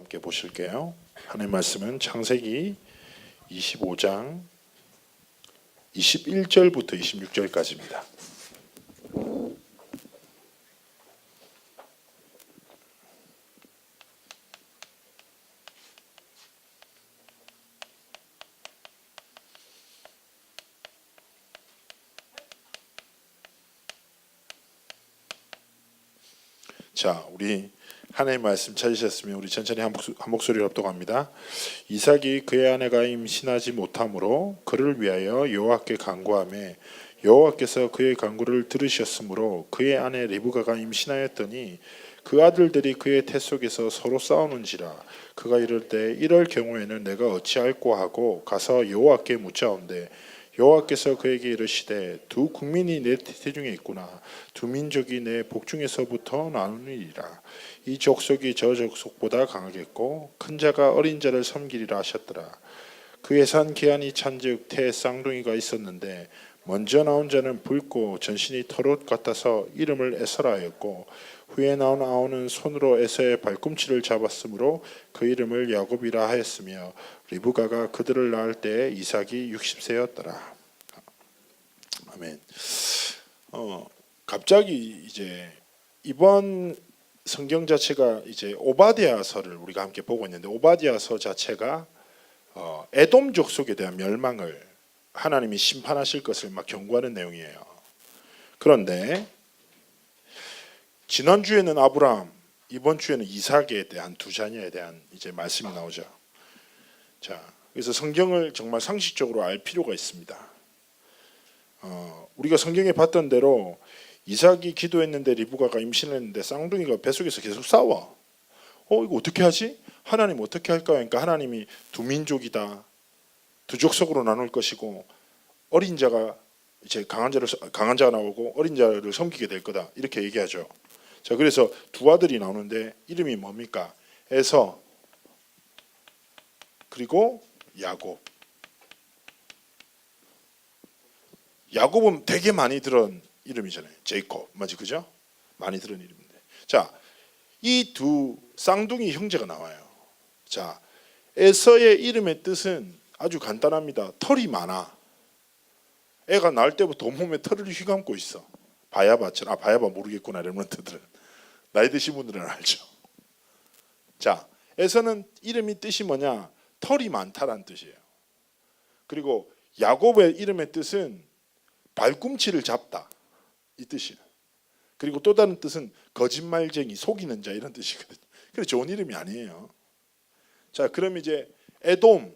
함께 보실게요. 하나님 말씀은 창세기 25장 21절부터 26절까지입니다. 자, 우리 하나님 말씀 찾으셨으면 우리 천천히 한 목소리로 합독합니다. 이삭이 그의 아내가 임신하지 못하므로 그를 위하여 여호와께 간구하매 여호와께서 그의 간구를 들으셨으므로 그의 아내 리브가가 임신하였더니 그 아들들이 그의 태 속에서 서로 싸우는지라. 그가 이를 때 이럴 경우에는 내가 어찌할꼬 하고 가서 여호와께 묻자온대 여호와께서 그에게 이르시되 두 국민이 내 태중에 있구나. 두 민족이 내 복중에서부터 나누니라. 이 족속이 저 족속보다 강하겠고 큰 자가 어린 자를 섬기리라 하셨더라. 그 예산 기한이 찬즉 태에 쌍둥이가 있었는데 먼저 나온 자는 붉고 전신이 털옷 같아서 이름을 에서라 하였고 후에 나온 아우는 손으로 에서의 발꿈치를 잡았으므로 그 이름을 야곱이라 하였으며 리브가가 그들을 낳을 때에 이삭이 60세였더라. 아멘. 갑자기 이제 이번 성경 자체가 이제 오바댜서를 우리가 함께 보고 있는데 오바댜서 자체가 에돔 족속에 대한 멸망을 하나님이 심판하실 것을 막 경고하는 내용이에요. 그런데 지난주에는 아브라함, 이번 주에는 이삭에 대한 두 자녀에 대한 이제 말씀이 나오죠. 자, 그래서 성경을 정말 상식적으로 알 필요가 있습니다. 우리가 성경에 봤던 대로 이삭이 기도했는데 리브가가 임신했는데 쌍둥이가 뱃속에서 계속 싸워. 이거 어떻게 하지? 하나님 어떻게 할까요? 그러니까 하나님이 두 민족이다. 두 족속으로 나눌 것이고 어린 자가 이제 강한 자가 나오고 어린 자를 섬기게 될 거다. 이렇게 얘기하죠. 자, 그래서 두 아들이 나오는데 이름이 뭡니까? 에서 그리고 야곱. 야곱은 되게 많이 들은 이름이잖아요. 제이콥, 맞지, 그죠? 많이 들은 이름인데. 자, 이 두 쌍둥이 형제가 나와요. 자, 에서의 이름의 뜻은 아주 간단합니다. 털이 많아. 애가 낳을 때부터 온몸에 털을 휘감고 있어. 바야바처럼. 바야바 모르겠구나. 레몬트들은 나이 드신 분들은 알죠. 자, 에서는 이름이 뜻이 뭐냐? 털이 많다라는 뜻이에요. 그리고 야곱의 이름의 뜻은 발꿈치를 잡다 이 뜻이에요. 그리고 또 다른 뜻은 거짓말쟁이, 속이는 자 이런 뜻이거든요. 그래서 좋은 이름이 아니에요. 자, 그럼 이제 에돔.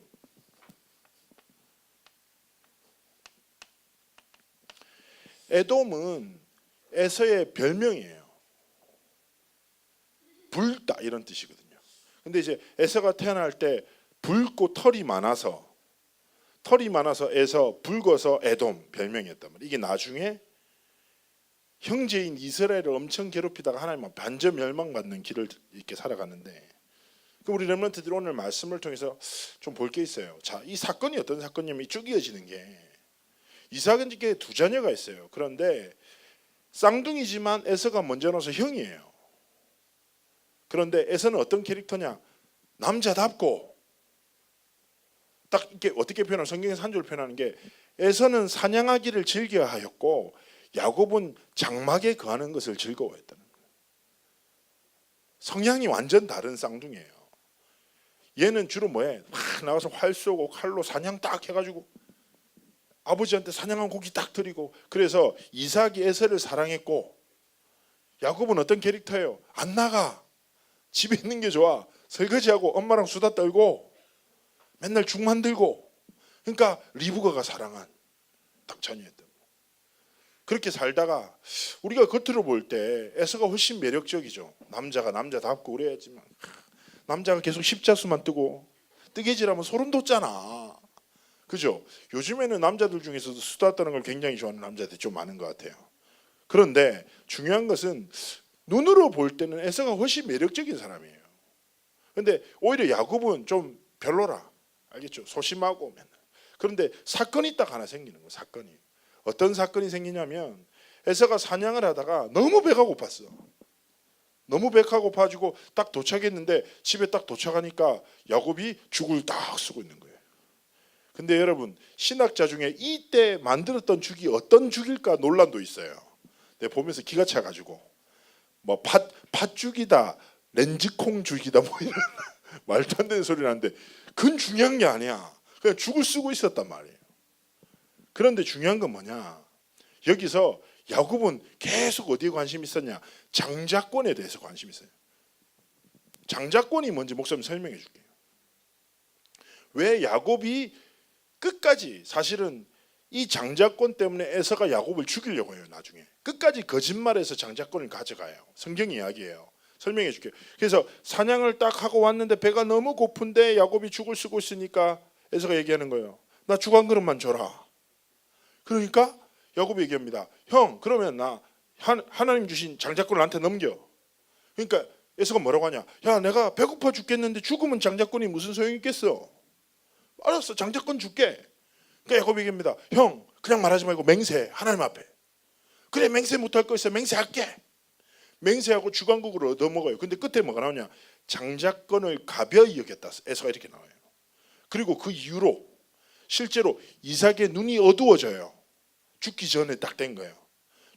에돔은 에서의 별명이에요. 붉다 이런 뜻이거든요. 근데 이제 에서가 태어날 때 붉고 털이 많아서 에서 붉어서 에돔 별명이었단 말이에요. 이게 나중에 형제인 이스라엘을 엄청 괴롭히다가 하나님 반전 멸망받는 길을 이렇게 살아갔는데, 그럼 우리 렘넌트들 오늘 말씀을 통해서 좀 볼 게 있어요. 자, 이 사건이 어떤 사건이냐면 쭉 이어지는 게 이삭은 이게 두 자녀가 있어요. 그런데 쌍둥이지만 에서가 먼저 나서 형이에요. 그런데 에서는 어떤 캐릭터냐? 남자답고 딱 이렇게 어떻게 표현하면 성경에서 한 줄 표현하는 게 에서는 사냥하기를 즐겨하였고 야곱은 장막에 거하는 것을 즐거워했다는 거예요. 성향이 완전 다른 쌍둥이에요. 얘는 주로 뭐해? 막 나가서 활 쏘고 칼로 사냥 딱 해가지고 아버지한테 사냥한 고기 딱 드리고, 그래서 이삭이 에서를 사랑했고 야곱은 어떤 캐릭터예요? 안 나가. 집에 있는 게 좋아. 설거지하고 엄마랑 수다 떨고 맨날 죽 만들고. 그러니까 리브가가 사랑한 딱 자녀였던 거예요. 그렇게 살다가 우리가 겉으로 볼 때 에서가 훨씬 매력적이죠. 남자가 남자답고 그래야지만 남자가 계속 십자수만 뜨고 뜨개질하면 소름 돋잖아. 그죠? 요즘에는 남자들 중에서도 수다 떠는 걸 굉장히 좋아하는 남자들이 좀 많은 것 같아요. 그런데 중요한 것은 눈으로 볼 때는 에서가 훨씬 매력적인 사람이에요. 그런데 오히려 야곱은 좀 별로라. 알겠죠? 소심하고 맨날. 그런데 사건이 딱 하나 생기는 거예요. 사건이. 어떤 사건이 생기냐면 에서가 사냥을 하다가 너무 배가 고팠어. 너무 배가 고파가지고 딱 도착했는데 집에 딱 도착하니까 야곱이 죽을 딱 쓰고 있는 거예요. 근데 여러분, 신학자 중에 이때 만들었던 죽이 어떤 죽일까 논란도 있어요. 내가 보면서 기가 차가지고 뭐 팥죽이다, 렌즈콩 죽이다 뭐 이런 말도 안 되는 소리 나는데 그건 중요한 게 아니야. 그냥 죽을 쓰고 있었단 말이에요. 그런데 중요한 건 뭐냐? 여기서 야곱은 계속 어디에 관심이 있었냐? 장자권에 대해서 관심이 있어요. 장자권이 뭔지 목사님 설명해 줄게요. 왜 야곱이 끝까지, 사실은 이 장자권 때문에 에서가 야곱을 죽이려고 해요. 나중에 끝까지 거짓말해서 장자권을 가져가요. 성경 이야기예요. 설명해 줄게요. 그래서 사냥을 딱 하고 왔는데 배가 너무 고픈데 야곱이 죽을 쓰고 있으니까 에서가 얘기하는 거예요. 나 죽 한 그릇만 줘라. 그러니까 야곱이 얘기합니다. 형, 그러면 나 하나님 주신 장자권을 나한테 넘겨. 그러니까 에서가 뭐라고 하냐? 야, 내가 배고파 죽겠는데 죽으면 장자권이 무슨 소용이 있겠어? 알았어, 장자권 줄게. 그러니까 야곱이 얘기합니다. 형, 그냥 말하지 말고 맹세, 하나님 앞에. 그래, 맹세 못할 거 있어, 맹세할게. 맹세하고 주관국으로 얻어먹어요. 근데 끝에 뭐가 나오냐? 장자권을 가벼이 여겼다. 에서가 이렇게 나와요. 그리고 그 이후로 실제로 이삭의 눈이 어두워져요. 죽기 전에 딱 된 거예요.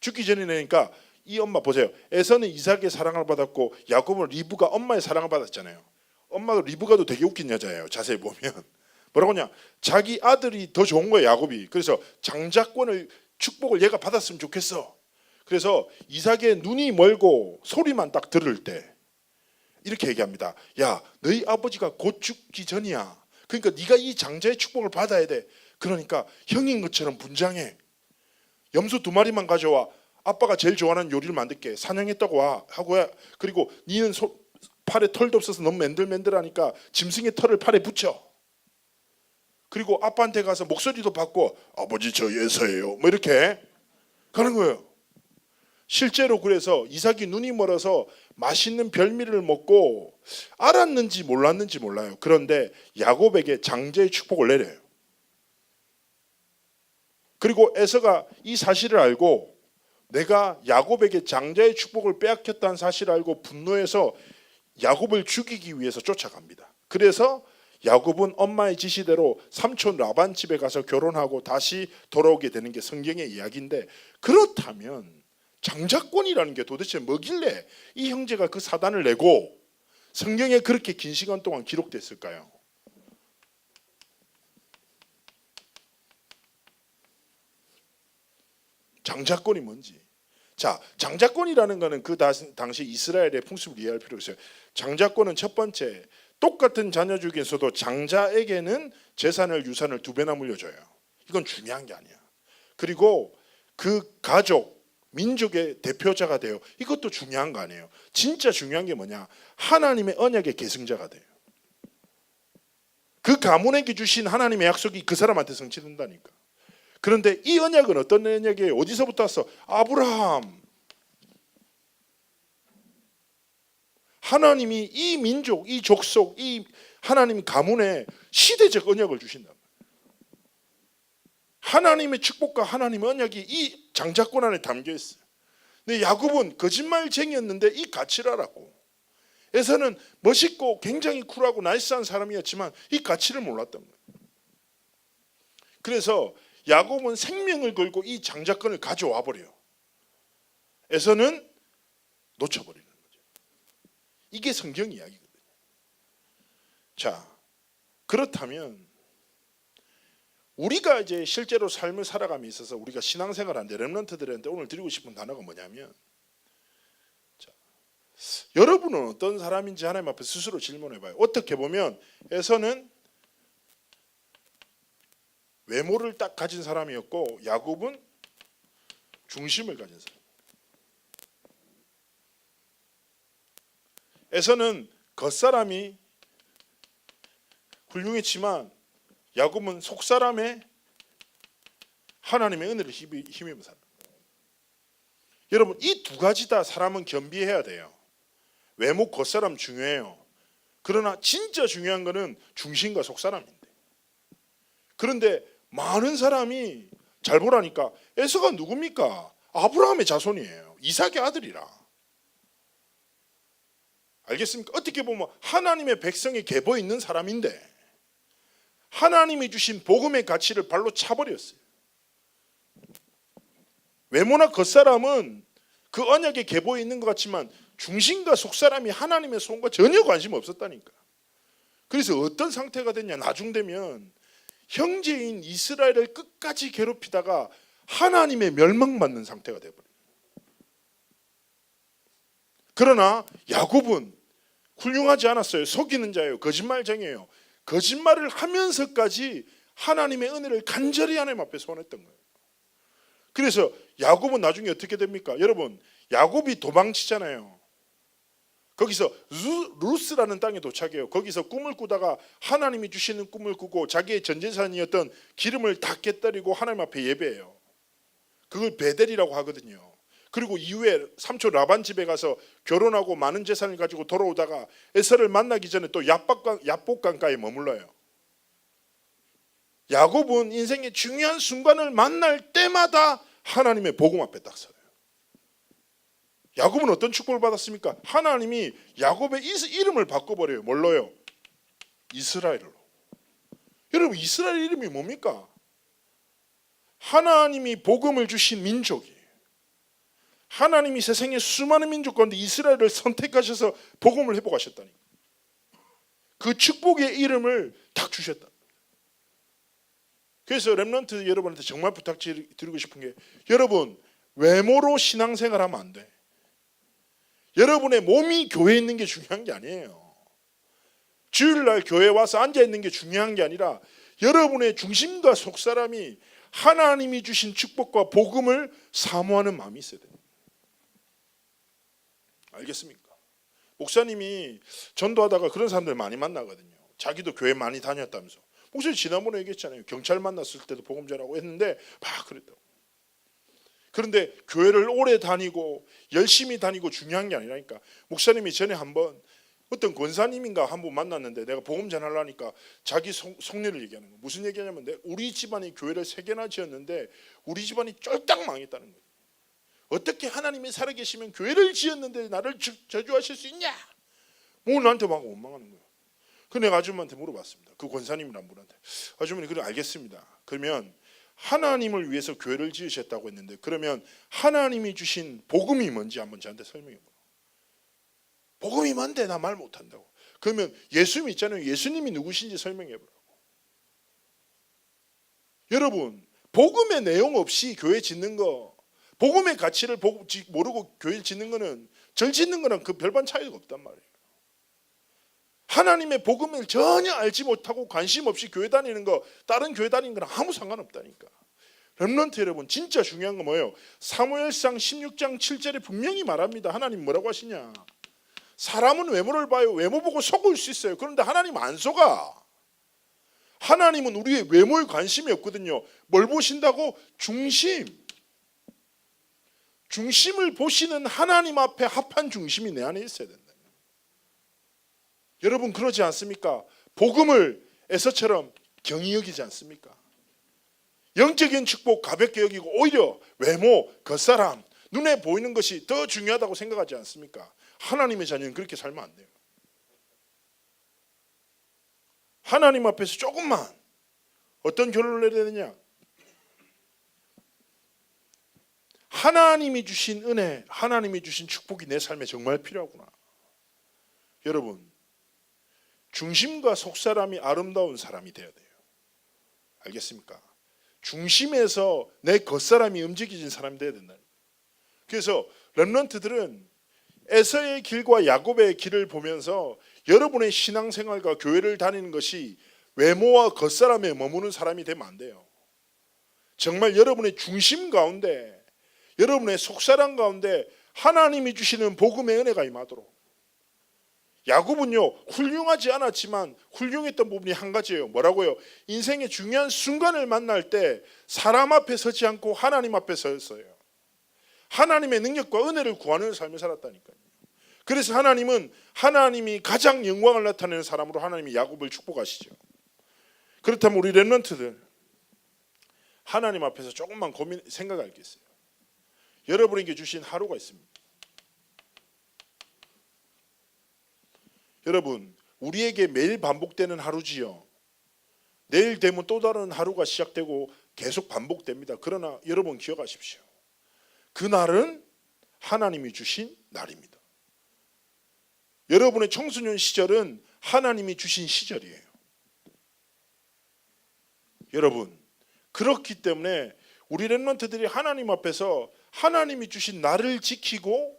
죽기 전에 되니까 이 엄마 보세요. 에서는 이삭의 사랑을 받았고 야곱은 리브가 엄마의 사랑을 받았잖아요. 엄마가 리브가도 되게 웃긴 여자예요. 자세히 보면 뭐라고 하냐? 자기 아들이 더 좋은 거예요. 야곱이. 그래서 장자권을 축복을 얘가 받았으면 좋겠어. 그래서 이삭의 눈이 멀고 소리만 딱 들을 때 이렇게 얘기합니다. 야, 너희 아버지가 곧 죽기 전이야. 그러니까 네가 이 장자의 축복을 받아야 돼. 그러니까 형인 것처럼 분장해. 염소 2마리만 가져와. 아빠가 제일 좋아하는 요리를 만들게. 사냥했다고 와 하고. 그리고 니는 팔에 털도 없어서 너무 맨들맨들하니까 짐승의 털을 팔에 붙여. 그리고 아빠한테 가서 목소리도 바꿔. 아버지, 저 예서예요. 뭐 이렇게 가는 거예요. 실제로 그래서 이삭이 눈이 멀어서 맛있는 별미를 먹고 알았는지 몰랐는지 몰라요. 그런데 야곱에게 장자의 축복을 내려요. 그리고 에서가 이 사실을 알고 내가 야곱에게 장자의 축복을 빼앗겼다는 사실을 알고 분노해서 야곱을 죽이기 위해서 쫓아갑니다. 그래서 야곱은 엄마의 지시대로 삼촌 라반 집에 가서 결혼하고 다시 돌아오게 되는 게 성경의 이야기인데, 그렇다면 장자권이라는 게 도대체 뭐길래 이 형제가 그 사단을 내고 성경에 그렇게 긴 시간 동안 기록됐을까요? 장자권이 뭔지. 자, 장자권이라는 거는 그 당시 이스라엘의 풍습을 이해할 필요가 있어요. 장자권은 첫 번째, 똑같은 자녀 중에서도 장자에게는 재산을, 유산을 2배나 물려줘요. 이건 중요한 게 아니야. 그리고 그 가족, 민족의 대표자가 돼요. 이것도 중요한 거 아니에요. 진짜 중요한 게 뭐냐? 하나님의 언약의 계승자가 돼요. 그 가문에게 주신 하나님의 약속이 그 사람한테 성취된다니까. 그런데 이 언약은 어떤 언약이에요? 어디서부터 왔어? 아브라함. 하나님이 이 민족, 이 족속, 이 하나님 가문에 시대적 언약을 주신다. 하나님의 축복과 하나님의 언약이 이 장자권 안에 담겨 있어요. 근데 야곱은 거짓말쟁이였는데 이 가치를 알았고, 에서는 멋있고 굉장히 쿨하고 나이스한 사람이었지만 이 가치를 몰랐던 거예요. 그래서 야곱은 생명을 걸고 이 장자권을 가져와 버려요. 에서는 놓쳐버리는 거죠. 이게 성경 이야기거든요. 자, 그렇다면 우리가 이제 실제로 삶을 살아감에 있어서 우리가 신앙생활하는데 렘넌트들한테 오늘 드리고 싶은 단어가 뭐냐면, 자, 여러분은 어떤 사람인지 하나님 앞에 스스로 질문해봐요. 어떻게 보면 에서는 외모를 딱 가진 사람이었고 야곱은 중심을 가진 사람. 에서는 겉사람이 훌륭했지만 야곱은 속사람의 하나님의 은혜를 힘입어 살아요. 여러분, 이 2가지 다 사람은 겸비해야 돼요. 외모, 겉사람 중요해요. 그러나 진짜 중요한 거는 중심과 속사람인데, 그런데 많은 사람이 잘 보라니까 에서가 누굽니까? 아브라함의 자손이에요. 이삭의 아들이라. 알겠습니까? 어떻게 보면 하나님의 백성의 계보에 있는 사람인데 하나님이 주신 복음의 가치를 발로 차버렸어요. 외모나 겉사람은 그 언약의 계보에 있는 것 같지만 중심과 속사람이 하나님의 손과 전혀 관심 없었다니까. 그래서 어떤 상태가 됐냐, 나중 되면 형제인 이스라엘을 끝까지 괴롭히다가 하나님의 멸망받는 상태가 되어버려요. 그러나 야곱은 훌륭하지 않았어요. 속이는 자예요. 거짓말쟁이에요. 거짓말을 하면서까지 하나님의 은혜를 간절히 하나님 앞에 소원했던 거예요. 그래서 야곱은 나중에 어떻게 됩니까? 여러분, 야곱이 도망치잖아요. 거기서 루스라는 땅에 도착해요. 거기서 꿈을 꾸다가 하나님이 주시는 꿈을 꾸고 자기의 전재산이었던 기름을 다 깨뜨리고 하나님 앞에 예배해요. 그걸 베델이라고 하거든요. 그리고 이후에 삼촌 라반 집에 가서 결혼하고 많은 재산을 가지고 돌아오다가 에서를 만나기 전에 또 야복강가에 머물러요. 야곱은 인생의 중요한 순간을 만날 때마다 하나님의 복음 앞에 딱 서요. 야곱은 어떤 축복을 받았습니까? 하나님이 야곱의 이름을 바꿔버려요. 뭘로요? 이스라엘로. 여러분, 이스라엘 이름이 뭡니까? 하나님이 복음을 주신 민족이에요. 하나님이 세상의 수많은 민족 가운데 이스라엘을 선택하셔서 복음을 회복하셨다니. 그 축복의 이름을 딱 주셨다. 그래서 렘넌트 여러분한테 정말 부탁드리고 싶은 게, 여러분 외모로 신앙생활 하면 안 돼. 여러분의 몸이 교회에 있는 게 중요한 게 아니에요. 주일날 교회에 와서 앉아있는 게 중요한 게 아니라 여러분의 중심과 속사람이 하나님이 주신 축복과 복음을 사모하는 마음이 있어야 돼요. 알겠습니까? 목사님이 전도하다가 그런 사람들 많이 만나거든요. 자기도 교회 많이 다녔다면서. 목사님 지난번에 얘기했잖아요. 경찰 만났을 때도 복음 전하고 했는데 막 그랬다고. 그런데 교회를 오래 다니고 열심히 다니고 중요한 게 아니라니까. 목사님이 전에 한번 어떤 권사님인가 한 분 만났는데 내가 복음 전하려니까 자기 속내를 얘기하는 거예요. 무슨 얘기하냐면 우리 집안이 교회를 3개나 지었는데 우리 집안이 쫄딱 망했다는 거예요. 어떻게 하나님이 살아계시면 교회를 지었는데 나를 저주하실 수 있냐? 뭐 나한테 막 원망하는 거예요. 그 내가 아줌마한테 물어봤습니다. 그 권사님이란 분한테. 아주머니, 그래 알겠습니다. 그러면 하나님을 위해서 교회를 지으셨다고 했는데 그러면 하나님이 주신 복음이 뭔지 한번 저한테 설명해 보라. 복음이 뭔데 나 말 못한다고. 그러면 예수 믿잖아요. 예수님이 누구신지 설명해 보라고. 여러분, 복음의 내용 없이 교회 짓는 거, 복음의 가치를 모르고 교회를 짓는 거는, 절 짓는 거랑 그 별반 차이가 없단 말이에요. 하나님의 복음을 전혀 알지 못하고 관심 없이 교회 다니는 거, 다른 교회 다니는 거랑 아무 상관없다니까. 렘넌트 여러분, 진짜 중요한 건 뭐예요? 사무엘상 16장 7절에 분명히 말합니다. 하나님 뭐라고 하시냐? 사람은 외모를 봐요. 외모 보고 속을 수 있어요. 그런데 하나님 안 속아. 하나님은 우리의 외모에 관심이 없거든요. 뭘 보신다고? 중심을 보시는 하나님 앞에 합한 중심이 내 안에 있어야 된다. 여러분 그러지 않습니까? 복음을 에서처럼 경히 여기지 않습니까? 영적인 축복 가볍게 여기고 오히려 외모, 겉사람, 눈에 보이는 것이 더 중요하다고 생각하지 않습니까? 하나님의 자녀는 그렇게 살면 안 돼요. 하나님 앞에서 조금만 어떤 결론을 내야 되느냐? 하나님이 주신 은혜, 하나님이 주신 축복이 내 삶에 정말 필요하구나. 여러분, 중심과 속사람이 아름다운 사람이 되어야 돼요. 알겠습니까? 중심에서 내 겉사람이 움직이진 사람이 되어야 된다. 그래서 렘넌트들은 에서의 길과 야곱의 길을 보면서 여러분의 신앙생활과 교회를 다니는 것이 외모와 겉사람에 머무는 사람이 되면 안 돼요. 정말 여러분의 중심 가운데, 여러분의 속사람 가운데 하나님이 주시는 복음의 은혜가 임하도록. 야곱은요, 훌륭하지 않았지만 훌륭했던 부분이 한 가지예요. 뭐라고요? 인생의 중요한 순간을 만날 때 사람 앞에 서지 않고 하나님 앞에 섰어요. 하나님의 능력과 은혜를 구하는 삶을 살았다니까요. 그래서 하나님은 하나님이 가장 영광을 나타내는 사람으로 하나님이 야곱을 축복하시죠. 그렇다면 우리 렘넌트들 하나님 앞에서 조금만 생각할 게 있어요. 여러분에게 주신 하루가 있습니다. 여러분, 우리에게 매일 반복되는 하루지요. 내일 되면 또 다른 하루가 시작되고 계속 반복됩니다. 그러나 여러분 기억하십시오. 그날은 하나님이 주신 날입니다. 여러분의 청소년 시절은 하나님이 주신 시절이에요. 여러분, 그렇기 때문에 우리 렘넌트들이 하나님 앞에서 하나님이 주신 날을 지키고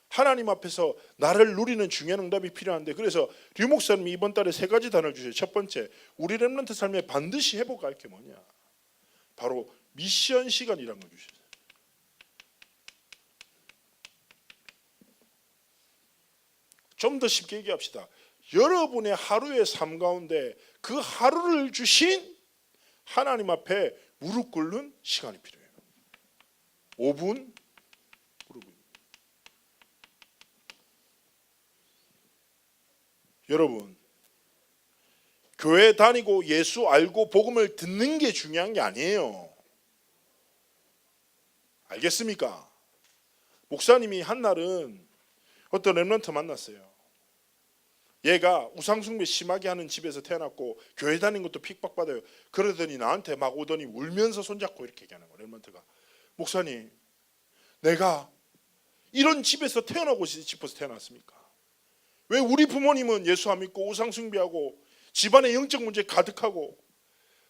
하나님 앞에서 나를 누리는 중요한 응답이 필요한데, 그래서 류 목사님이 이번 달에 3가지 단어를 주세요. 첫 번째, 우리 렘넌트 삶에 반드시 회복할 게 뭐냐? 바로 미션 시간이라는 걸 주셨어요. 좀 더 쉽게 얘기합시다. 여러분의 하루의 삶 가운데 그 하루를 주신 하나님 앞에 무릎 꿇는 시간이 필요해요. 5분 무릎. 여러분, 교회 다니고 예수 알고 복음을 듣는 게 중요한 게 아니에요. 알겠습니까? 목사님이 한 날은 어떤 렘넌트 만났어요. 얘가 우상숭배 심하게 하는 집에서 태어났고 교회 다니는 것도 핍박받아요. 그러더니 나한테 막 오더니 울면서 손잡고 이렇게 얘기하는 거예요. 렘넌트가, 목사님, 내가 이런 집에서 태어나고 싶어서 태어났습니까? 왜 우리 부모님은 예수 안 믿고 우상숭배하고 집안에 영적 문제 가득하고,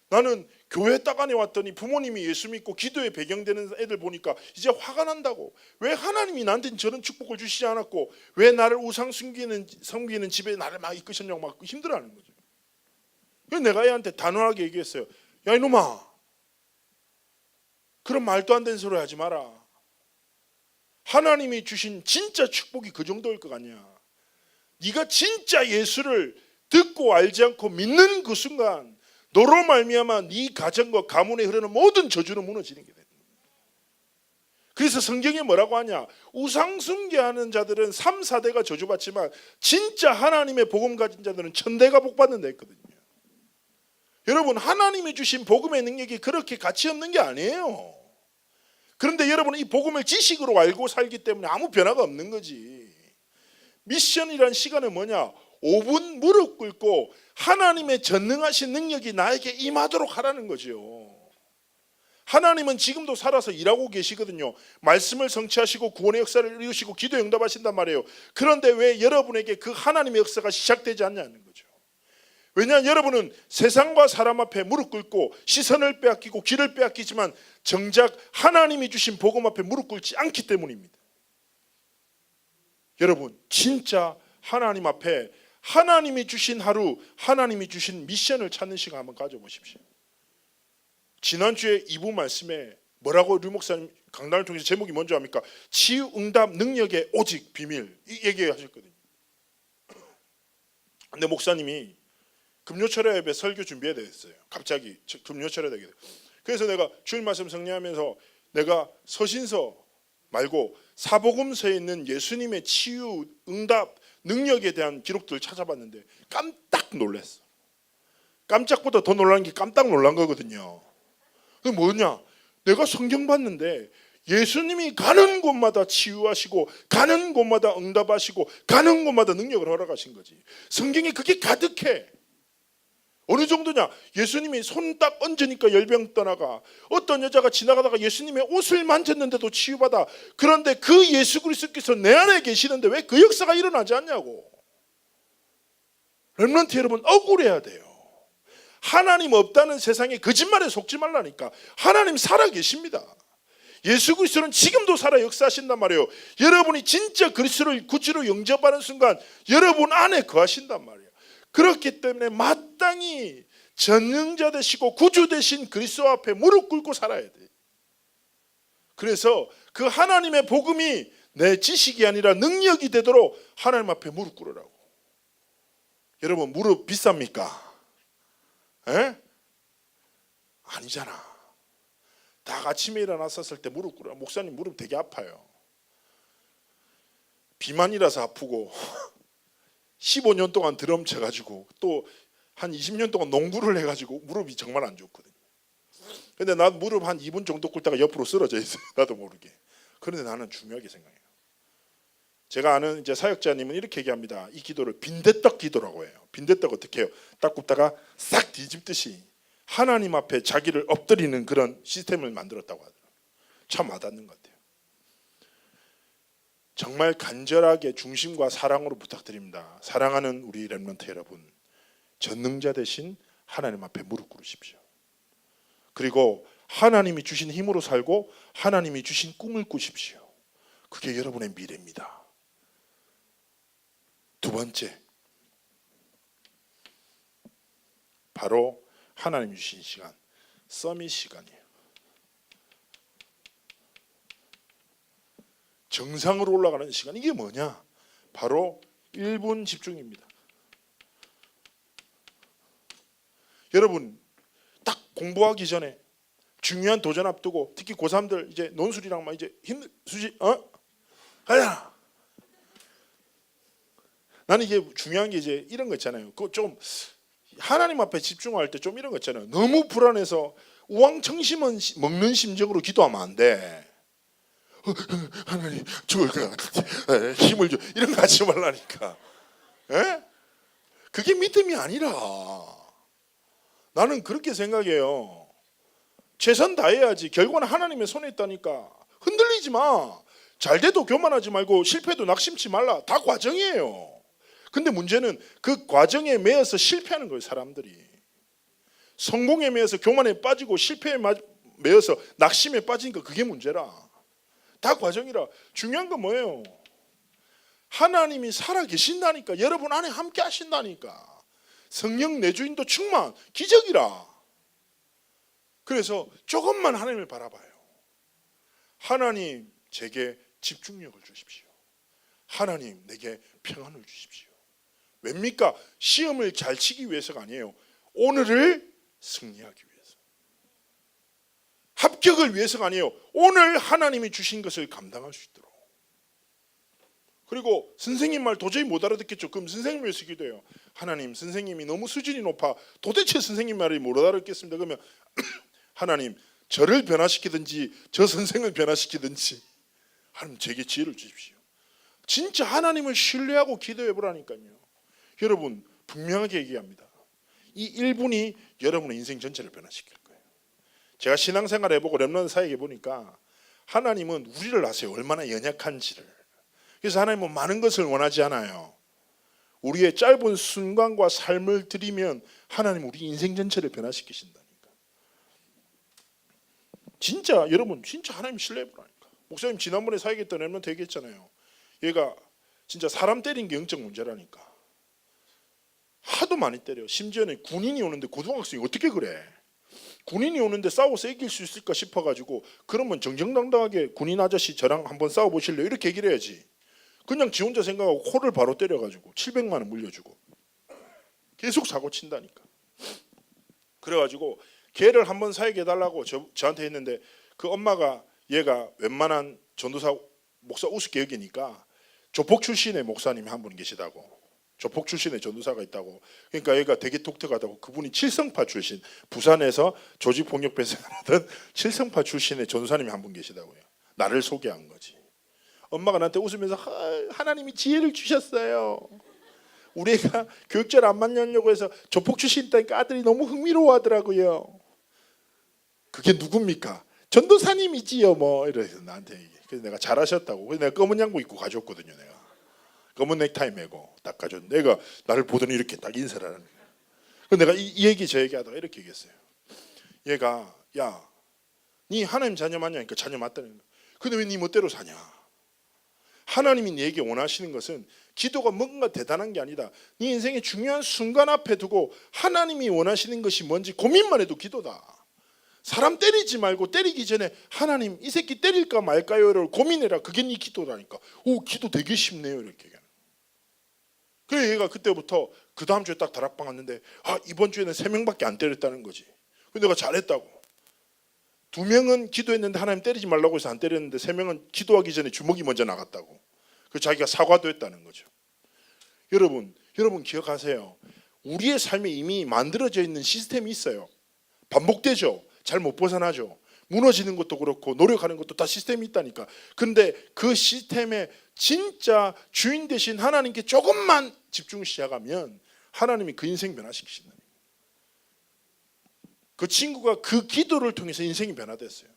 나는 교회 딱 안에 왔더니 부모님이 예수 믿고 기도에 배경되는 애들 보니까 이제 화가 난다고. 왜 하나님이 나한테 저런 축복을 주시지 않았고 왜 나를 우상 섬기는 집에 나를 막 이끄셨냐고 막 힘들어하는 거죠. 그래서 내가 애한테 단호하게 얘기했어요. 야 이놈아, 그런 말도 안 되는 소리 하지 마라. 하나님이 주신 진짜 축복이 그 정도일 것 같냐? 네가 진짜 예수를 듣고 알지 않고 믿는 그 순간 너로 말미암아 네 가정과 가문에 흐르는 모든 저주는 무너지는 게 돼. 그래서 성경에 뭐라고 하냐? 우상숭배하는 자들은 3, 4대가 저주받지만 진짜 하나님의 복음 가진 자들은 1000대가 복받는 데 있거든요. 여러분, 하나님이 주신 복음의 능력이 그렇게 가치 없는 게 아니에요. 그런데 여러분은 이 복음을 지식으로 알고 살기 때문에 아무 변화가 없는 거지. 미션이란 시간은 뭐냐? 5분 무릎 꿇고 하나님의 전능하신 능력이 나에게 임하도록 하라는 거죠. 하나님은 지금도 살아서 일하고 계시거든요. 말씀을 성취하시고 구원의 역사를 이루시고 기도 응답하신단 말이에요. 그런데 왜 여러분에게 그 하나님의 역사가 시작되지 않냐는 거죠. 왜냐하면 여러분은 세상과 사람 앞에 무릎 꿇고 시선을 빼앗기고 길을 빼앗기지만 정작 하나님이 주신 복음 앞에 무릎 꿇지 않기 때문입니다. 여러분, 진짜 하나님 앞에 하나님이 주신 하루, 하나님이 주신 미션을 찾는 시간 한번 가져보십시오. 지난주에 2부 말씀에 뭐라고 류 목사님 강단을 통해서 제목이 뭔지 압니까? 치유 응답 능력의 오직 비밀, 이 얘기하셨거든요. 근데 목사님이 금요철야 예배 설교 준비해야 되겠어요. 갑자기 금요철야 되게 돼요. 그래서 내가 주일 말씀 정리하면서 내가 서신서 말고 사복음서에 있는 예수님의 치유 응답 능력에 대한 기록들을 찾아봤는데 깜짝 놀랐어. 깜짝보다 더 놀란 게 깜짝 놀란 거거든요. 그게 뭐냐? 내가 성경 봤는데 예수님이 가는 곳마다 치유하시고 가는 곳마다 응답하시고 가는 곳마다 능력을 허락하신 거지. 성경에 그게 가득해. 어느 정도냐? 예수님이 손 딱 얹으니까 열병 떠나가. 어떤 여자가 지나가다가 예수님의 옷을 만졌는데도 치유받아. 그런데 그 예수 그리스도께서 내 안에 계시는데 왜 그 역사가 일어나지 않냐고. 렘넌트 여러분, 억울해야 돼요. 하나님 없다는 세상에 거짓말에 속지 말라니까. 하나님 살아 계십니다. 예수 그리스도는 지금도 살아 역사하신단 말이에요. 여러분이 진짜 그리스도를 구주로 영접하는 순간 여러분 안에 거하신단 말이에요. 그렇기 때문에 마땅히 전능자 되시고 구주 되신 그리스도 앞에 무릎 꿇고 살아야 돼. 그래서 그 하나님의 복음이 내 지식이 아니라 능력이 되도록 하나님 앞에 무릎 꿇으라고. 여러분, 무릎 비쌉니까? 에? 아니잖아. 다 아침에 일어났었을 때 무릎 꿇어. 목사님 무릎 되게 아파요. 비만이라서 아프고 15년 동안 드럼 쳐가지고 또 한 20년 동안 농구를 해가지고 무릎이 정말 안 좋거든요. 근데 난 무릎 한 2분 정도 꿇다가 옆으로 쓰러져 있어요. 나도 모르게. 그런데 나는 중요하게 생각해요. 제가 아는 이제 사역자님은 이렇게 얘기합니다. 이 기도를 빈대떡 기도라고 해요. 빈대떡 어떻게 해요? 딱 굽다가 싹 뒤집듯이 하나님 앞에 자기를 엎드리는 그런 시스템을 만들었다고 하더라고요. 참 와닿는 것 같아요. 정말 간절하게 중심과 사랑으로 부탁드립니다. 사랑하는 우리 렘넌트 여러분, 전능자 되신 하나님 앞에 무릎 꿇으십시오. 그리고 하나님이 주신 힘으로 살고 하나님이 주신 꿈을 꾸십시오. 그게 여러분의 미래입니다. 두 번째, 바로 하나님이 주신 시간, 서밋 시간이에요. 정상으로 올라가는 시간, 이게 뭐냐? 바로 1분 집중입니다. 여러분, 딱 공부하기 전에 중요한 도전 앞두고, 특히 고3들 이제 논술이랑 막 이제 수지 가자. 나는 이게 중요한 게 이제 이런 거 있잖아요. 그 좀 하나님 앞에 집중할 때 좀 이런 거 있잖아요. 너무 불안해서 우왕청심은 먹는 심정으로 기도하면 안 돼. 하나님 죽을 것 같아. 힘을 줘. 이런 거 하지 말라니까. 에? 그게 믿음이 아니라. 나는 그렇게 생각해요. 최선 다해야지. 결과는 하나님의 손에 있다니까. 흔들리지 마. 잘 돼도 교만하지 말고 실패도 낙심치 말라. 다 과정이에요. 근데 문제는 그 과정에 매여서 실패하는 거예요. 사람들이. 성공에 매여서 교만에 빠지고 실패에 매여서 낙심에 빠지니까 그게 문제라. 다 과정이라. 중요한 건 뭐예요? 하나님이 살아계신다니까. 여러분 안에 함께 하신다니까. 성령 내주인도 충만, 기적이라. 그래서 조금만 하나님을 바라봐요. 하나님 제게 집중력을 주십시오. 하나님 내게 평안을 주십시오. 왜입니까? 시험을 잘 치기 위해서가 아니에요. 오늘을 승리하기 위해서. 합격을 위해서가 아니에요. 오늘 하나님이 주신 것을 감당할 수 있도록. 그리고 선생님 말 도저히 못 알아듣겠죠. 그럼 선생님 위해서 기도해요. 하나님, 선생님이 너무 수준이 높아 도대체 선생님 말을 못 알아듣겠습니다. 그러면 하나님, 저를 변화시키든지 저 선생을 변화시키든지 하나님 제게 지혜를 주십시오. 진짜 하나님을 신뢰하고 기도해 보라니까요. 여러분 분명하게 얘기합니다. 이 1분이 여러분의 인생 전체를 변화시킬 거예요. 제가 신앙생활 해보고 렘넌트 사역해 보니까 하나님은 우리를 아세요. 얼마나 연약한지를. 그래서 하나님은 많은 것을 원하지 않아요. 우리의 짧은 순간과 삶을 드리면 하나님 우리 인생 전체를 변화시키신다니까. 진짜 여러분 진짜 하나님 신뢰해 보라니까. 목사님 지난번에 사역했던 렘넌트 얘기했잖아요. 얘가 진짜 사람 때린 게 영적 문제라니까. 하도 많이 때려. 심지어는 군인이 오는데 고등학생이 어떻게 그래? 군인이 오는데 싸워서 이길 수 있을까 싶어가지고 그러면 정정당당하게 군인 아저씨 저랑 한번 싸워보실래요? 이렇게 얘기를 해야지. 그냥 지 혼자 생각하고 코를 바로 때려가지고 700만 원 물려주고 계속 사고 친다니까. 그래가지고 걔를 한번 사역해달라고 저한테 했는데 그 엄마가 얘가 웬만한 전도사 목사 우습게 여기니까 조폭 출신의 목사님이 한 분 계시다고. 조폭 출신의 전도사가 있다고. 그러니까 얘가 되게 독특하다고. 그분이 칠성파 출신, 부산에서 조직폭력 배상하던 칠성파 출신의 전도사님이 한 분 계시다고요. 나를 소개한 거지. 엄마가 나한테 웃으면서 하나님이 지혜를 주셨어요. 우리 애가 교육절 안 만나려고 해서 조폭 출신 있다니까 아들이 너무 흥미로워하더라고요. 그게 누굽니까? 전도사님이지요 뭐 이래서 나한테 얘기해. 그래서 내가 잘하셨다고. 그래서 내가 검은 양복 입고 가져왔거든요. 내가 검은 넥타이 메고 딱 가져왔는데 내가 나를 보더니 이렇게 딱 인사를 하는 거야. 그래서 내가 이 얘기 저 얘기 하다가 이렇게 얘기했어요. 얘가 야, 니 하나님 자녀 맞냐니까 자녀 맞다는 거야. 근데 왜 니 멋대로 사냐? 하나님이 네게 원하시는 것은 기도가 뭔가 대단한 게 아니다. 네 인생의 중요한 순간 앞에 두고 하나님이 원하시는 것이 뭔지 고민만 해도 기도다. 사람 때리지 말고 때리기 전에 하나님 이 새끼 때릴까 말까요를 고민해라. 그게 네 기도라니까. 오, 기도 되게 쉽네요 이렇게 얘기하는. 그래 얘가 그때부터 그 다음 주에 딱 다락방 왔는데 이번 주에는 3명밖에 안 때렸다는 거지. 근데 내가 잘했다고. 2명은 기도했는데 하나님 때리지 말라고 해서 안 때렸는데 3명은 기도하기 전에 주먹이 먼저 나갔다고. 그 자기가 사과도 했다는 거죠. 여러분 기억하세요. 우리의 삶에 이미 만들어져 있는 시스템이 있어요. 반복되죠. 잘 못 벗어나죠. 무너지는 것도 그렇고 노력하는 것도 다 시스템이 있다니까. 근데 그 시스템에 진짜 주인 되신 하나님께 조금만 집중을 시작하면 하나님이 그 인생 변화시키신다. 그 친구가 그 기도를 통해서 인생이 변화됐어요.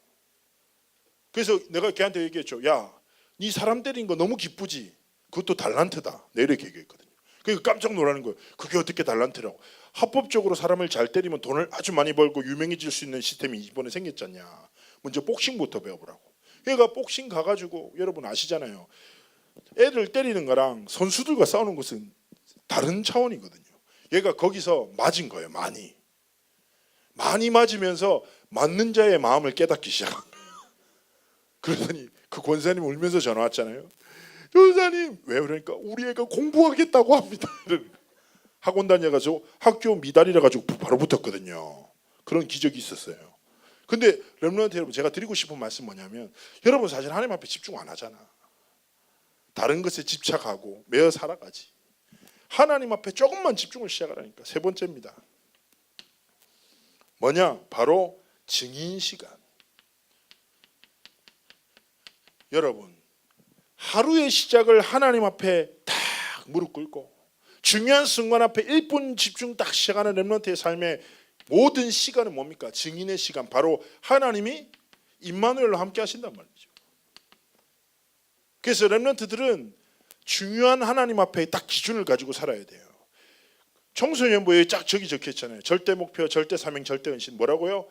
그래서 내가 걔한테 얘기했죠. 야, 네 사람 때린 거 너무 기쁘지? 그것도 달란트다. 내 이렇게 얘기했거든요. 그러니까 깜짝 놀라는 거예요. 그게 어떻게 달란트라고? 합법적으로 사람을 잘 때리면 돈을 아주 많이 벌고 유명해질 수 있는 시스템이 이번에 생겼잖냐. 먼저 복싱부터 배워보라고. 그러니까 복싱 가가지고 여러분 아시잖아요. 애들 때리는 거랑 선수들과 싸우는 것은 다른 차원이거든요. 얘가 거기서 맞은 거예요. 많이 맞으면서 맞는 자의 마음을 깨닫기 시작한 거예요. 그러더니 그 권사님 울면서 전화 왔잖아요. 전사님, 왜 그러니까 우리 애가 공부하겠다고 합니다. 학원 다녀가지고 학교 미달이라 가지고 바로 붙었거든요. 그런 기적이 있었어요. 근데 렘넌트 여러분, 제가 드리고 싶은 말씀 뭐냐면, 여러분 사실 하나님 앞에 집중 안 하잖아. 다른 것에 집착하고 매어 살아가지. 하나님 앞에 조금만 집중을 시작하라니까. 세 번째입니다. 뭐냐? 바로 증인 시간. 여러분, 하루의 시작을 하나님 앞에 딱 무릎 꿇고 중요한 순간 앞에 1분 집중 딱 시작하는 렘넌트의 삶의 모든 시간은 뭡니까? 증인의 시간. 바로 하나님이 임마누엘로 함께 하신단 말이죠. 그래서 렘넌트들은 중요한 하나님 앞에 딱 기준을 가지고 살아야 돼요. 청소년부에 쫙 저기 적혀있잖아요. 절대 목표, 절대 사명, 절대 헌신. 뭐라고요?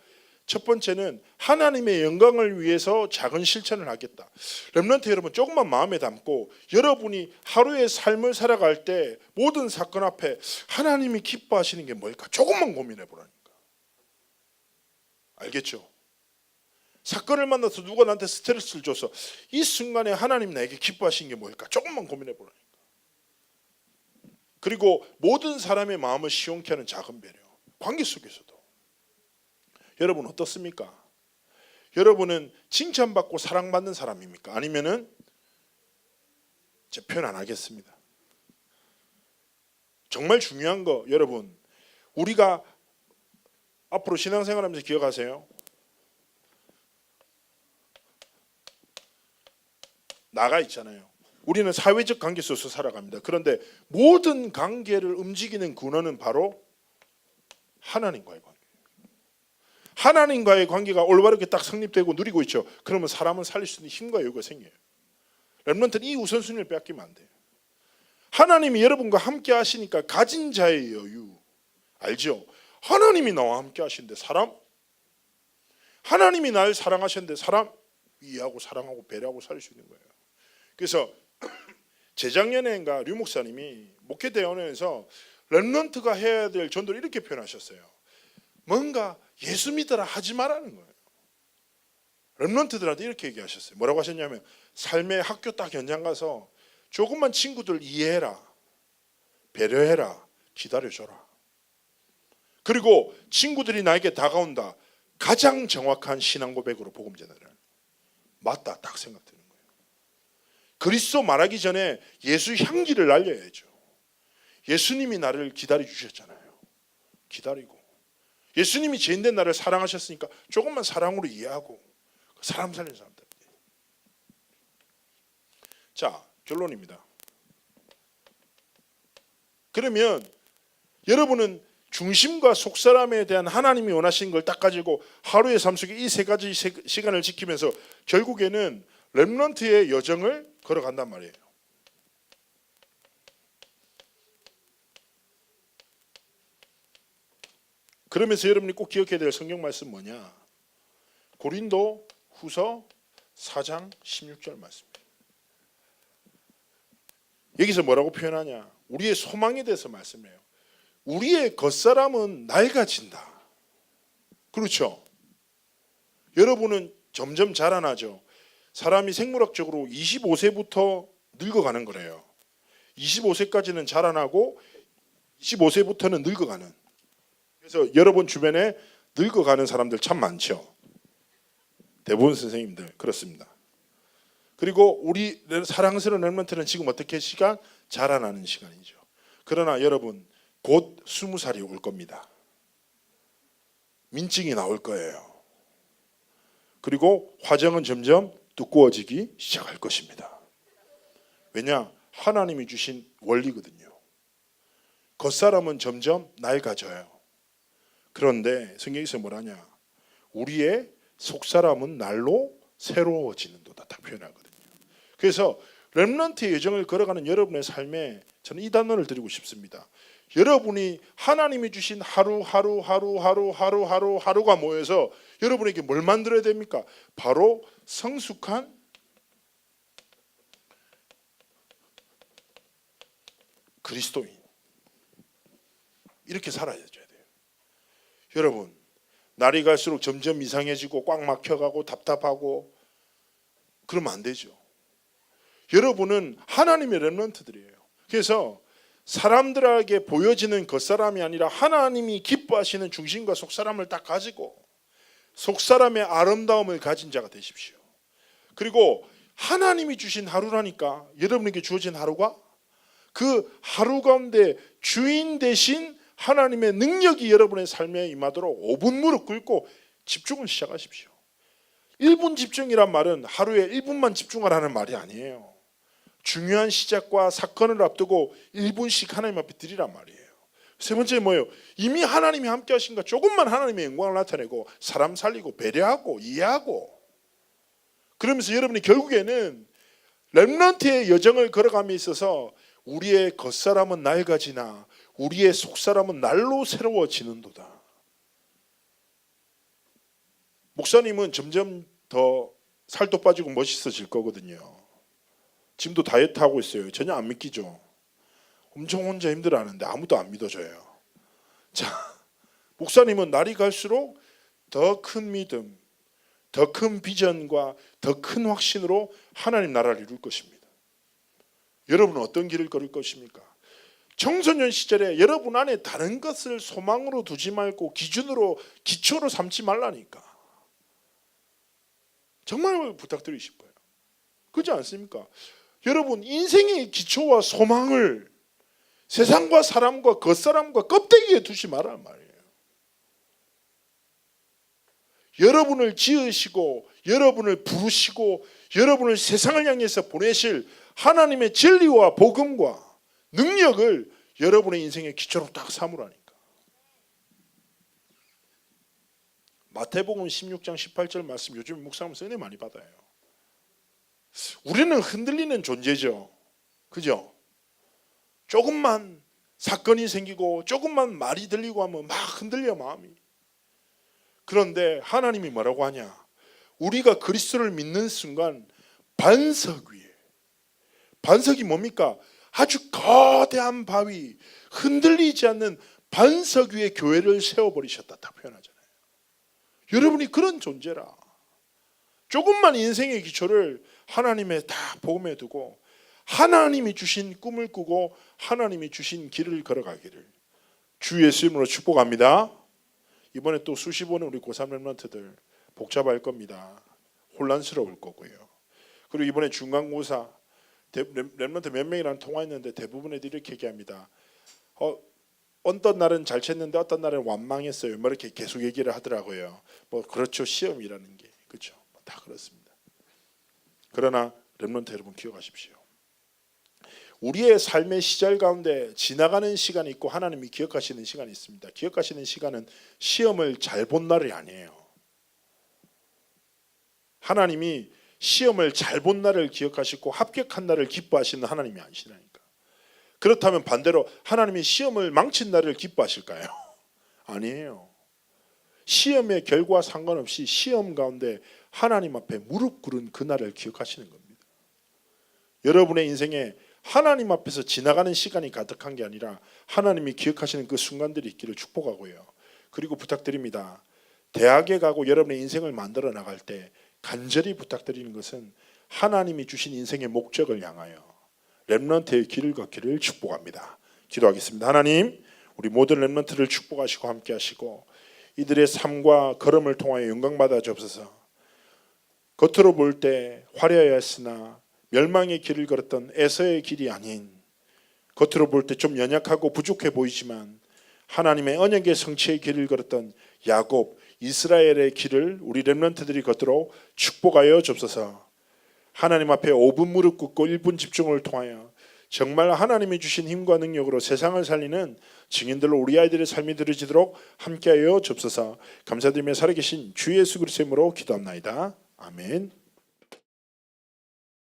첫 번째는 하나님의 영광을 위해서 작은 실천을 하겠다. 렘넌트 여러분, 조금만 마음에 담고 여러분이 하루의 삶을 살아갈 때 모든 사건 앞에 하나님이 기뻐하시는 게 뭘까? 조금만 고민해 보라니까. 알겠죠? 사건을 만나서 누가 나한테 스트레스를 줘서 이 순간에 하나님 나에게 기뻐하시는 게 뭘까? 조금만 고민해 보라니까. 그리고 모든 사람의 마음을 시원케 하는 작은 배려. 관계 속에서도. 여러분 어떻습니까? 여러분은 칭찬받고 사랑받는 사람입니까? 아니면은 제 표현 안 하겠습니다. 정말 중요한 거 여러분, 우리가 앞으로 신앙생활하면서 기억하세요. 나가 있잖아요. 우리는 사회적 관계 속에서 살아갑니다. 그런데 모든 관계를 움직이는 근원은 바로 하나님과의 관계. 하나님과의 관계가 올바르게 딱 성립되고 누리고 있죠. 그러면 사람은 살릴 수 있는 힘과 여유가 생겨요. 렘넌트는 이 우선순위를 빼앗기면 안 돼요. 하나님이 여러분과 함께 하시니까 가진 자의 여유. 알죠? 하나님이 나와 함께 하시는데 사람? 하나님이 나를 사랑하셨는데 사람? 이해하고 사랑하고 배려하고 살 수 있는 거예요. 그래서 재작년에인가 류 목사님이 목회대원에서 렘넌트가 해야 될 전도를 이렇게 표현하셨어요. 뭔가 예수 믿으라 하지 말라는 거예요. 렘넌트들한테 이렇게 얘기하셨어요. 뭐라고 하셨냐면, 삶의 학교 딱 현장 가서 조금만 친구들 이해해라, 배려해라, 기다려줘라. 그리고 친구들이 나에게 다가온다. 가장 정확한 신앙 고백으로 복음 전하라. 맞다 딱 생각드는 거예요. 그리스도 말하기 전에 예수 향기를 날려야죠. 예수님이 나를 기다려 주셨잖아요. 기다리고 예수님이 죄인된 나를 사랑하셨으니까 조금만 사랑으로 이해하고 사람 살리는 사람들. 자, 결론입니다. 그러면 여러분은 중심과 속사람에 대한 하나님이 원하시는 걸 딱 가지고 하루의 삶 속에 이 세 가지 시간을 지키면서 결국에는 렘넌트의 여정을 걸어간단 말이에요. 그러면서 여러분이 꼭 기억해야 될 성경 말씀 뭐냐? 고린도 후서 4장 16절 말씀입니다. 여기서 뭐라고 표현하냐? 우리의 소망에 대해서 말씀해요. 우리의 겉사람은 낡아진다. 그렇죠? 여러분은 점점 자라나죠. 사람이 생물학적으로 25세부터 늙어가는 거래요. 25세까지는 자라나고 25세부터는 늙어가는. 그래서 여러분 주변에 늙어가는 사람들 참 많죠. 대부분 선생님들 그렇습니다. 그리고 우리 사랑스러운 렘넌트는 지금 어떻게 시간? 자라나는 시간이죠. 그러나 여러분 곧 20살이 올 겁니다. 민증이 나올 거예요. 그리고 화정은 점점 두꺼워지기 시작할 것입니다. 왜냐? 하나님이 주신 원리거든요. 겉사람은 점점 낡아져요. 그런데 성경에서 뭐라냐? 우리의 속사람은 날로 새로워지는도다 딱 표현하거든요. 그래서 렘넌트의 여정을 걸어가는 여러분의 삶에 저는 이 단어를 드리고 싶습니다. 여러분이 하나님이 주신 하루가 모여서 여러분에게 뭘 만들어야 됩니까? 바로 성숙한 그리스도인. 이렇게 살아야 돼요. 여러분, 날이 갈수록 점점 이상해지고 꽉 막혀가고 답답하고 그러면 안 되죠. 여러분은 하나님의 렘넌트들이에요. 그래서 사람들에게 보여지는 겉사람이 아니라 하나님이 기뻐하시는 중심과 속사람을 딱 가지고 속사람의 아름다움을 가진 자가 되십시오. 그리고 하나님이 주신 하루라니까, 여러분에게 주어진 하루가 그 하루 가운데 주인 대신 하나님의 능력이 여러분의 삶에 임하도록 5분 무릎 꿇고 집중을 시작하십시오. 1분 집중이란 말은 하루에 1분만 집중하라는 말이 아니에요. 중요한 시작과 사건을 앞두고 1분씩 하나님 앞에 드리란 말이에요. 세 번째 뭐예요? 이미 하나님이 함께 하신가 조금만 하나님의 영광을 나타내고 사람 살리고 배려하고 이해하고, 그러면서 여러분이 결국에는 렘넌트의 여정을 걸어감에 있어서 우리의 겉사람은 낡아지나 우리의 속사람은 날로 새로워지는도다. 목사님은 점점 더 살도 빠지고 멋있어질 거거든요. 지금도 다이어트 하고 있어요. 전혀 안 믿기죠. 엄청 혼자 힘들어하는데 아무도 안 믿어줘요. 자, 목사님은 날이 갈수록 더 큰 믿음, 더 큰 비전과 더 큰 확신으로 하나님 나라를 이룰 것입니다. 여러분은 어떤 길을 걸을 것입니까? 청소년 시절에 여러분 안에 다른 것을 소망으로 두지 말고 기초로 삼지 말라니까. 정말 부탁드리고 싶어요. 그렇지 않습니까? 여러분, 인생의 기초와 소망을 세상과 사람과 겉사람과 껍데기에 두지 말란 말이에요. 여러분을 지으시고 여러분을 부르시고 여러분을 세상을 향해서 보내실 하나님의 진리와 복음과 능력을 여러분의 인생의 기초로 딱 삼으라니까. 마태복음 16장 18절 말씀 요즘 묵상하면서 은혜 많이 받아요. 우리는 흔들리는 존재죠. 그죠? 조금만 사건이 생기고 조금만 말이 들리고 하면 막 흔들려 마음이. 그런데 하나님이 뭐라고 하냐? 우리가 그리스도를 믿는 순간 반석 위에, 반석이 뭡니까? 아주 거대한 바위, 흔들리지 않는 반석 위에 교회를 세워버리셨다 다 표현하잖아요. 여러분이 그런 존재라. 조금만 인생의 기초를 하나님의 다 복음에 두고 하나님이 주신 꿈을 꾸고 하나님이 주신 길을 걸어가기를 주 예수 이름으로 축복합니다. 이번에 또 수십 번의 우리 고3 렘넌트들 복잡할 겁니다. 혼란스러울 거고요. 그리고 이번에 중간고사 렘넌트 몇 명이랑 통화했는데 대부분 애들이 이렇게 얘기합니다. 어떤 날은 잘 쳤는데 어떤 날은 완망했어요. 뭐 이렇게 계속 얘기를 하더라고요. 뭐 그렇죠, 시험이라는 게 그렇죠, 다 그렇습니다. 그러나 렘넌트 여러분 기억하십시오. 우리의 삶의 시절 가운데 지나가는 시간이 있고 하나님이 기억하시는 시간이 있습니다. 기억하시는 시간은 시험을 잘 본 날이 아니에요. 하나님이 시험을 잘 본 날을 기억하시고 합격한 날을 기뻐하시는 하나님이 아니시라니까. 그렇다면 반대로 하나님이 시험을 망친 날을 기뻐하실까요? 아니에요. 시험의 결과와 상관없이 시험 가운데 하나님 앞에 무릎 꿇은 그날을 기억하시는 겁니다. 여러분의 인생에 하나님 앞에서 지나가는 시간이 가득한 게 아니라 하나님이 기억하시는 그 순간들이 있기를 축복하고요. 그리고 부탁드립니다. 대학에 가고 여러분의 인생을 만들어 나갈 때 간절히 부탁드리는 것은 하나님이 주신 인생의 목적을 향하여 렘넌트의 길을 걷기를 축복합니다. 기도하겠습니다. 하나님, 우리 모든 렘넌트를 축복하시고 함께 하시고 이들의 삶과 걸음을 통하여 영광받아 주옵소서. 겉으로 볼 때 화려하여 했으나 멸망의 길을 걸었던 에서의 길이 아닌, 겉으로 볼 때 좀 연약하고 부족해 보이지만 하나님의 언약의 성취의 길을 걸었던 야곱, 이스라엘의 길을 우리 렘넌트들이 걷도록 축복하여 주옵소서. 하나님 앞에 5분 무릎 꿇고 1분 집중을 통하여 정말 하나님이 주신 힘과 능력으로 세상을 살리는 증인들로 우리 아이들의 삶이 드려지도록 함께하여 주옵소서. 감사드리며 살아계신 주 예수 그리스도의 이름으로 기도합나이다. 아멘.